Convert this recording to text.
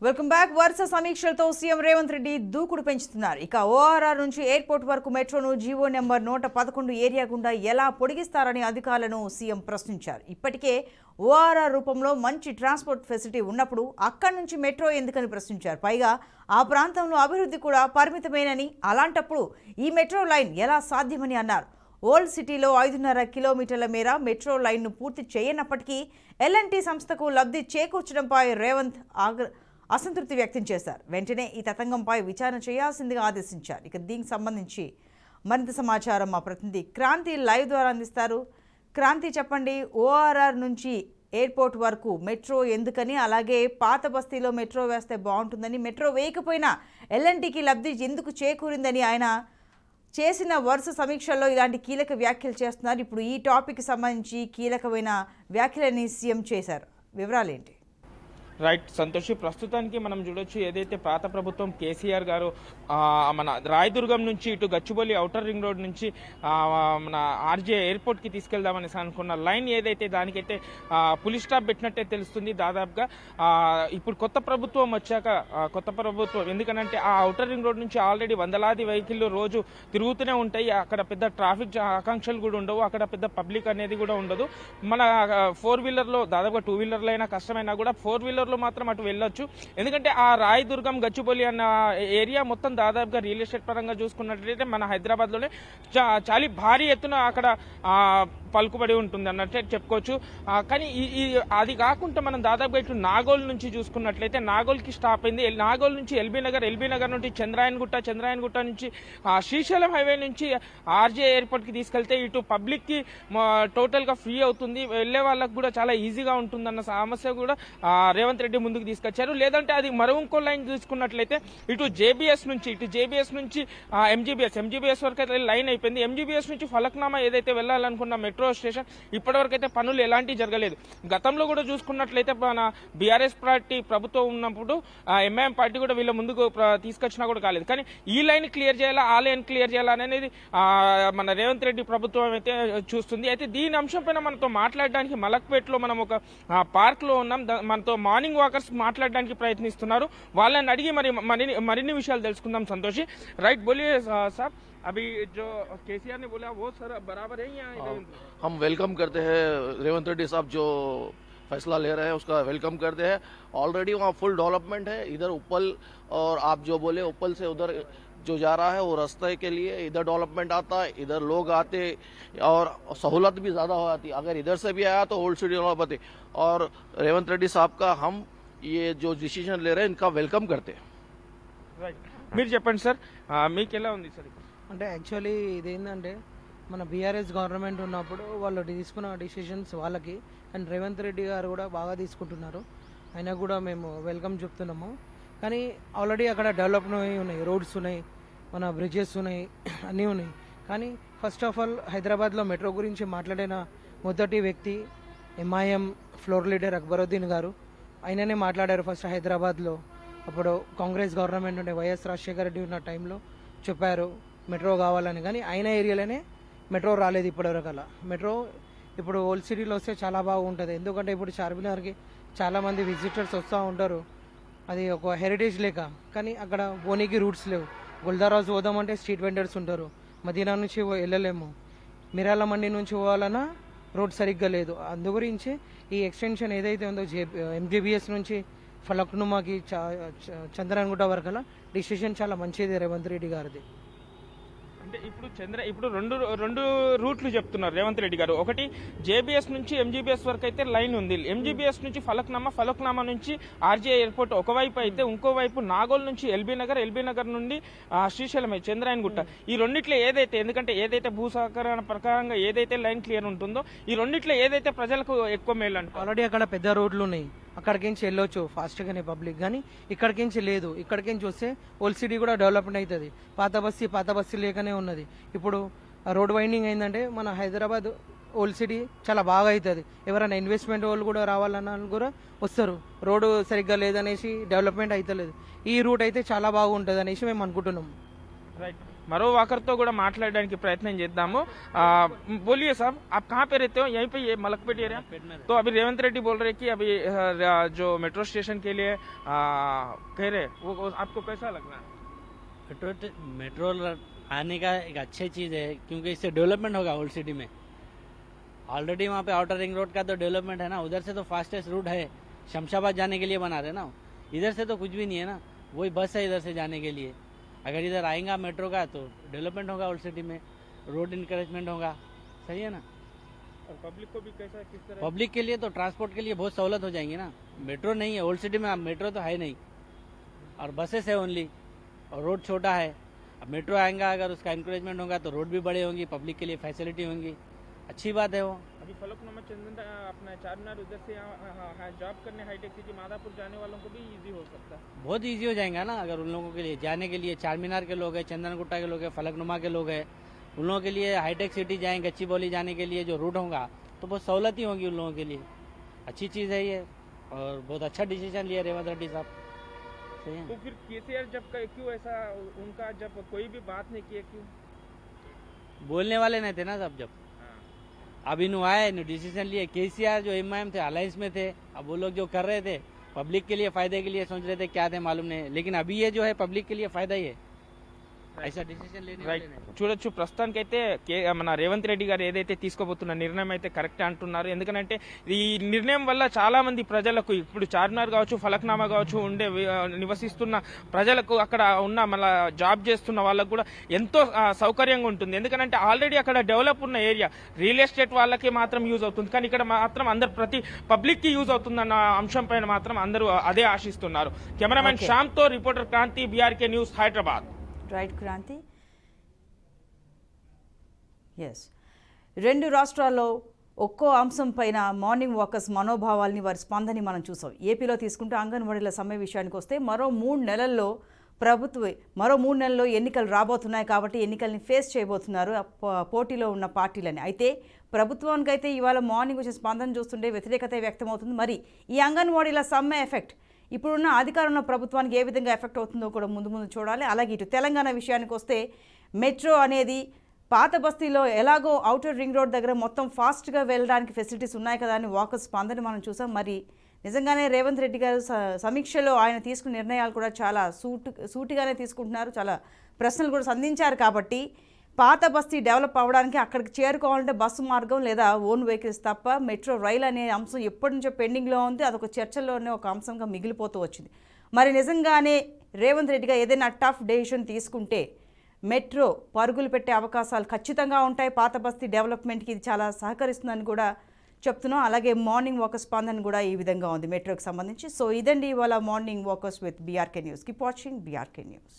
Welcome back. వరుస సమీక్షలతో CM Revanth Reddy దూకుడు పెంచుతున్నారు. ఇక ఓఆర్ఆర్ నుంచి ఎయిర్పోర్ట్ వరకు మెట్రోను జీవో నెంబర్ 111 ఏరియా గుండా ఎలా పొడిగిస్తారని అధికారులను సీఎం ప్రశ్నించారు. ఇప్పటికే ఓఆర్ఆర్ రూపంలో మంచి ట్రాన్స్పోర్ట్ ఫెసిలిటీ ఉన్నప్పుడు అక్కడి నుంచి మెట్రో ఎందుకని ప్రశ్నించారు. పైగా ఆ ప్రాంతంలో అభివృద్ధి కూడా పరిమితమేనని, అలాంటప్పుడు ఈ మెట్రో లైన్ ఎలా సాధ్యమని అన్నారు. ఓల్డ్ సిటీలో 5.5 కిలోమీటర్ల మేర మెట్రో లైన్ను పూర్తి చేయనప్పటికీ ఎల్ఎన్టీ సంస్థకు లబ్ధి చేకూర్చడంపై రేవంత్ అసంతృప్తి వ్యక్తం చేశారు. వెంటనే ఈ తతంగంపై విచారణ చేయాల్సిందిగా ఆదేశించారు. ఇక దీనికి సంబంధించి మరింత సమాచారం మా ప్రతినిధి క్రాంతి లైవ్ ద్వారా అందిస్తారు. క్రాంతి, చెప్పండి, ఓఆర్ఆర్ నుంచి ఎయిర్పోర్ట్ వరకు మెట్రో ఎందుకని, అలాగే పాత బస్తీలో మెట్రో వేస్తే బాగుంటుందని, మెట్రో వేయకపోయినా ఎల్ఎన్టీకి లబ్ధి ఎందుకు చేకూరిందని ఆయన చేసిన వరుస సమీక్షల్లో ఇలాంటి కీలక వ్యాఖ్యలు చేస్తున్నారు. ఇప్పుడు ఈ టాపిక్ సంబంధించి కీలకమైన వ్యాఖ్యలని సీఎం చేశారు. వివరాలేంటి? రైట్ సంతోషి, ప్రస్తుతానికి మనం చూడొచ్చు ఏదైతే పాత ప్రభుత్వం కేసీఆర్ గారు మన రాయదుర్గం నుంచి ఇటు గచ్చిబౌలి ఔటర్ రింగ్ రోడ్ నుంచి మన ఆర్జే ఎయిర్పోర్ట్కి తీసుకెళ్దామని అనుకున్న లైన్ ఏదైతే దానికైతే పులి స్టాప్ పెట్టినట్టే తెలుస్తుంది. దాదాపుగా ఇప్పుడు కొత్త ప్రభుత్వం వచ్చాక ఎందుకనంటే ఆ ఔటర్ రింగ్ రోడ్ నుంచి ఆల్రెడీ వందలాది వెహికల్లు రోజు తిరుగుతూనే ఉంటాయి. అక్కడ పెద్ద ట్రాఫిక్ ఆకాంక్షలు కూడా ఉండవు, అక్కడ పెద్ద పబ్లిక్ అనేది కూడా ఉండదు. మన 4-వీలర్లో దాదాపుగా 2-వీలర్లో అయినా కష్టమైనా కూడా 4-వీలర్ మాత్రం అటు వెళ్ళొచ్చు. ఎందుకంటే ఆ రాయదుర్గం గచ్చిబౌలి అన్న ఏరియా మొత్తం దాదాపుగా రియల్ ఎస్టేట్ పరంగా చూసుకున్నట్లయితే మన హైదరాబాద్ లోనే చాలా భారీ ఎత్తున అక్కడ పలుకుబడి ఉంటుంది అన్నట్టే చెప్పుకోవచ్చు. కానీ అది కాకుండా మనం దాదాపుగా ఇటు నాగోల్ నుంచి చూసుకున్నట్లయితే నాగోల్కి స్టాప్ అయింది. నాగోల్ నుంచి ఎల్బీ నగర్ నుండి చంద్రాయన్గుట్ట నుంచి శ్రీశైలం హైవే నుంచి ఆర్జే ఎయిర్పోర్ట్ కి తీసుకెళ్తే ఇటు పబ్లిక్ కి టోటల్ గా ఫ్రీ అవుతుంది, వెళ్లే వాళ్ళకు కూడా చాలా ఈజీగా ఉంటుందన్న సమస్య కూడా రేవంత్ రెడ్డి ముందుకు తీసుకొచ్చారు. లేదంటే అది మరో ఇంకో లైన్ చూసుకున్నట్లయితే ఇటు జేబీఎస్ నుంచి ఎంజీబీఎస్ వరకు అయితే లైన్ అయిపోయింది. ఎంజీబీఎస్ నుంచి ఫలక్నామా ఏదైతే వెళ్లాలనుకున్న మెట్రో స్టేషన్ ఇప్పటివరకు అయితే పనులు ఎలాంటివి జరగలేదు. గతంలో కూడా చూసుకున్నట్లయితే మన బీఆర్ఎస్ పార్టీ ప్రభుత్వం ఉన్నప్పుడు ఎంఐఎం పార్టీ కూడా వీళ్ళ ముందుకు తీసుకొచ్చినా కూడా కాలేదు. కానీ ఈ లైన్ క్లియర్ చేయాలా, ఆ లైన్ క్లియర్ చేయాలా అనేది మన రేవంత్ రెడ్డి ప్రభుత్వం అయితే చూస్తుంది. అయితే దీని అంశంపైన మనతో మాట్లాడడానికి మలక్పేటలో మనం ఒక పార్క్ లో ఉన్నాం. మనతో మార్నింగ్ వాకర్స్ మాట్లాడడానికి ప్రయత్నిస్తున్నారు. వాళ్ళని అడిగి మరిన్ని విషయాలు తెలుసుకుందాం. సంతోషి, రైట్, బోలియే సార్. अभी जो केसीआर ने बोला वो सर बराबर है या? हम वेलकम करते हैं रेवंत रेड्डी साहब जो फैसला ले रहे हैं उसका वेलकम करते हैं. ऑलरेडी वहाँ फुल डेवलपमेंट है. इधर उपल और आप जो बोले उपल से उधर जो जा रहा है वो रास्ते के लिए इधर डेवलपमेंट आता है, इधर लोग आते और सहूलत भी ज़्यादा हो जाती. अगर इधर से भी आया तो ओल्ड सिटी डेवलप. और रेवंत रेड्डी साहब का हम ये जो डिसीजन ले रहे हैं इनका वेलकम करते हैं. రైట్, మీరు చెప్పండి సార్, మీకు ఎలా ఉంది సార్? అంటే యాక్చువల్లీ ఇదేంటంటే మన బీఆర్ఎస్ గవర్నమెంట్ ఉన్నప్పుడు వాళ్ళు తీసుకున్న డిసిషన్స్ వాళ్ళకి, అండ్ రేవంత్ రెడ్డి గారు కూడా బాగా తీసుకుంటున్నారు. అయినా కూడా మేము వెల్కమ్ చెప్తున్నాము. కానీ ఆల్రెడీ అక్కడ డెవలప్ ఉన్నాయి, రోడ్స్ ఉన్నాయి, మన బ్రిడ్జెస్ ఉన్నాయి, అన్నీ ఉన్నాయి. కానీ ఫస్ట్ ఆఫ్ ఆల్ హైదరాబాద్లో మెట్రో గురించి మాట్లాడిన మొదటి వ్యక్తి ఎంఐఎం ఫ్లోర్ లీడర్ అక్బరుద్దీన్ గారు. ఆయననే మాట్లాడారు ఫస్ట్ హైదరాబాద్లో. అప్పుడు కాంగ్రెస్ గవర్నమెంట్ ఉండే వైఎస్ రాజశేఖర రెడ్డి ఉన్న టైంలో చెప్పారు మెట్రో కావాలని. కానీ ఆయన ఏరియాలోనే మెట్రో రాలేదు ఇప్పటివరకు. అలా మెట్రో ఇప్పుడు ఓల్డ్ సిటీలో వస్తే చాలా బాగుంటుంది. ఎందుకంటే ఇప్పుడు చార్మినార్కి చాలామంది విజిటర్స్ వస్తూ ఉంటారు, అది ఒక హెరిటేజ్ లేక. కానీ అక్కడ పోనీకి రూట్స్ లేవు. గుల్దారాజు పోదామంటే స్ట్రీట్ వెండర్స్ ఉంటారు, మదీనా నుంచి వెళ్ళలేము. మిరాల మండి నుంచి పోవాలన్నా రోడ్ సరిగ్గా లేదు. అందు గురించి ఈ ఎక్స్టెన్షన్ ఏదైతే ఉందో ఎంజీబీఎస్ నుంచి ఫలక్నుమాకి చంద్రన్గుట్ట వరకు అలా డిసిషన్ చాలా మంచిది రేవంత్ రెడ్డి గారిది. అంటే ఇప్పుడు రెండు రూట్లు చెప్తున్నారు రేవంత్ రెడ్డి గారు. ఒకటి జేబీఎస్ నుంచి ఎంజీబీఎస్ వరకు అయితే లైన్ ఉంది. ఎంజీబీఎస్ నుంచి ఫలక్నామా నుంచి ఆర్జే ఎయిర్పోర్ట్ ఒకవైపు అయితే, ఇంకోవైపు నాగోల్ నుంచి ఎల్బీ నగర్ నుండి శ్రీశైలం చంద్రాయన్గుట్ట. ఈ రెండిట్లో ఎందుకంటే ఏదైతే భూసహకరణ ప్రకారంగా ఏదైతే లైన్ క్లియర్ ఉంటుందో ఈ రెండిట్లో ఏదైతే ప్రజలకు ఎక్కువ మేలు అంటే, ఆల్రెడీ అక్కడ పెద్ద రోడ్లు ఉన్నాయి, అక్కడికించి వెళ్ళొచ్చు ఫాస్ట్గానే పబ్లిక్. కానీ ఇక్కడికించి లేదు. ఇక్కడికించి వస్తే ఓల్డ్ సిటీ కూడా డెవలప్మెంట్ అవుతుంది. పాత బస్తీ లేకనే ఉన్నది. ఇప్పుడు రోడ్ వైండింగ్ అయిందంటే మన హైదరాబాద్ ఓల్డ్ సిటీ చాలా బాగా అవుతుంది. ఎవరైనా ఇన్వెస్ట్మెంట్ వాళ్ళు కూడా రావాలన్నా కూడా వస్తారు. రోడ్డు సరిగ్గా లేదనేసి డెవలప్మెంట్ అవుతలేదు. ఈ రూట్ అయితే చాలా బాగుంటుంది అనేసి మేము అనుకుంటున్నాం. రైట్, మరో వాకర్తో కూడా మాట్లాడడానికి ప్రయత్నం చేద్దాము बोलिए साहब आप कहाँ पे रहते हो यहीं पे ये मलकपेट एरिया तो अभी रेवंत रेड्डी बोल रहे कि अभी जो मेट्रो स्टेशन के लिए कह रहे वो आपको कैसा लग रहा है मेट्रो आने का एक अच्छी चीज़ है क्योंकि इससे डेवलपमेंट होगा ओल्ड सिटी में। ऑलरेडी वहाँ पे आउटर रिंग रोड का तो डेवलपमेंट है ना, उधर से तो फास्टेस्ट रूट है, शमशाबाद जाने के लिए बना रहे ना, इधर से तो कुछ भी नहीं है ना, वही बस है इधर से जाने के लिए। अगर इधर आएगा मेट्रो का तो डेवलपमेंट होगा ओल्ड सिटी में, रोड इंकरेजमेंट होगा, सही है ना। और पब्लिक को भी कैसा किस तरह पब्लिक के लिए तो ट्रांसपोर्ट के लिए बहुत सहूलत हो जाएंगी ना। मेट्रो नहीं है ओल्ड सिटी में, अब मेट्रो तो है नहीं और बसेस है ओनली, और रोड छोटा है। अब मेट्रो आएगा, अगर उसका इंकरेजमेंट होगा तो रोड भी बड़े होंगी, पब्लिक के लिए फैसिलिटी होंगी, अच्छी बात है वो। अभी फलकनुमा चंदन अपना चारमीनार उधर से जॉब करने हाईटेक सिटी माधापुर जाने वालों को भी इजी हो सकता है। बहुत इजी हो जाएगा ना, अगर उन लोगों के लिए जाने के लिए, चारमीनार के लोग हैं, चंदनगुट्टा के लोग हैं, फलकनुमा के लोग हैं, उन लोगों के लिए हाईटेक सिटी जाएँ, गच्चीबौली जाने के लिए जो रूट होगा तो बहुत सहूलत ही होगी उन लोगों के लिए। अच्छी चीज़ है ये और बहुत अच्छा डिसीजन लिया रेवंत रेड्डी साहब, सही है। तो फिर केसीआर जब क्यों ऐसा उनका जब कोई भी बात नहीं किया क्यों? बोलने वाले नहीं थे ना सब, जब अब इन आए डिसीजन लिए। केसीआर जो एमआईएम थे अलायंस में थे, अब वो लोग जो कर रहे थे पब्लिक के लिए फायदे के लिए सोच रहे थे, क्या थे मालूम नहीं, लेकिन अभी ये जो है पब्लिक के लिए फायदा ही है, ऐसा डिसीजन लेने రైట్ वाले नहीं। చూడొచ్చు ప్రస్తుతానికి అయితే మన రేవంత్ రెడ్డి గారు ఏదైతే తీసుకోబోతున్న నిర్ణయం అయితే కరెక్ట్ అంటున్నారు. ఎందుకంటే ఈ నిర్ణయం వల్ల చాలా మంది ప్రజలకు ఇప్పుడు చార్మినార్ కావచ్చు, ఫలక్నామా కావచ్చు ఉండే నివసిస్తున్న ప్రజలకు, అక్కడ ఉన్న మన జాబ్ చేస్తున్న వాళ్ళకు కూడా ఎంతో సౌకర్యంగా ఉంటుంది. ఎందుకంటే ఆల్రెడీ అక్కడ డెవలప్ ఉన్న ఏరియా, రియల్ ఎస్టేట్ వాళ్ళకి మాత్రం యూజ్ అవుతుంది, కానీ ఇక్కడ మాత్రం అందరు ప్రతి పబ్లిక్ కి యూజ్ అవుతుందన్న అంశం పైన మాత్రం అందరూ అదే ఆశిస్తున్నారు. కెమెరామెన్ శ్యామ్ తో reporter Kranti, BRK news, Hyderabad. Right Kranti. Yes, రెండు రాష్ట్రాల్లో ఒక్కో అంశం పైన మార్నింగ్ వాకర్స్ మనోభావాల్ని, వారి స్పందని మనం చూసాం. ఏపీలో తీసుకుంటే అంగన్వాడీల సమ్మె విషయానికి వస్తే మరో 3 నెలల్లో ఎన్నికలు రాబోతున్నాయి కాబట్టి ఎన్నికల్ని ఫేస్ చేయబోతున్నారు పోటీలో ఉన్న పార్టీలని. అయితే ప్రభుత్వానికైతే ఇవాళ మార్నింగ్ వచ్చే స్పందన చూస్తుంటే వ్యతిరేకత వ్యక్తమవుతుంది. మరి ఈ అంగన్వాడీల సమ్మె ఎఫెక్ట్ ఇప్పుడున్న అధికారంలో ప్రభుత్వానికి ఏ విధంగా ఎఫెక్ట్ అవుతుందో కూడా ముందు చూడాలి. అలాగే ఇటు తెలంగాణ విషయానికి వస్తే మెట్రో అనేది పాత బస్తీలో ఎలాగో ఔటర్ రింగ్ రోడ్ దగ్గర మొత్తం ఫాస్ట్గా వెళ్ళడానికి ఫెసిలిటీస్ ఉన్నాయి కదా అని వాకర్స్ స్పందన మనం చూసాం. మరి నిజంగానే రేవంత్ రెడ్డి గారు సమీక్షలో ఆయన తీసుకున్న నిర్ణయాలు కూడా చాలా సూటిగానే తీసుకుంటున్నారు, చాలా ప్రశ్నలు కూడా సంధించారు. కాబట్టి పాత బస్తీ డెవలప్ అవ్వడానికి అక్కడికి చేరుకోవాలంటే బస్సు మార్గం లేదా ఓన్ వెహికల్స్ తప్ప మెట్రో రైల్ అనే అంశం ఎప్పటి నుంచో పెండింగ్లో ఉంది. అదొక చర్చల్లోనే ఒక అంశంగా మిగిలిపోతూ వచ్చింది. మరి నిజంగానే రేవంత్ రెడ్డిగా ఏదైనా టఫ్ డెసిషన్ తీసుకుంటే మెట్రో పరుగులు పెట్టే అవకాశాలు ఖచ్చితంగా ఉంటాయి. పాత బస్తీ డెవలప్మెంట్కి ఇది చాలా సహకరిస్తుందని కూడా చెప్తున్నాం. అలాగే మార్నింగ్ వాకర్స్ స్పందన కూడా ఈ విధంగా ఉంది మెట్రోకి సంబంధించి. సో ఇదండి ఇవాళ morning walkers with BRK news. Keep watching BRK news.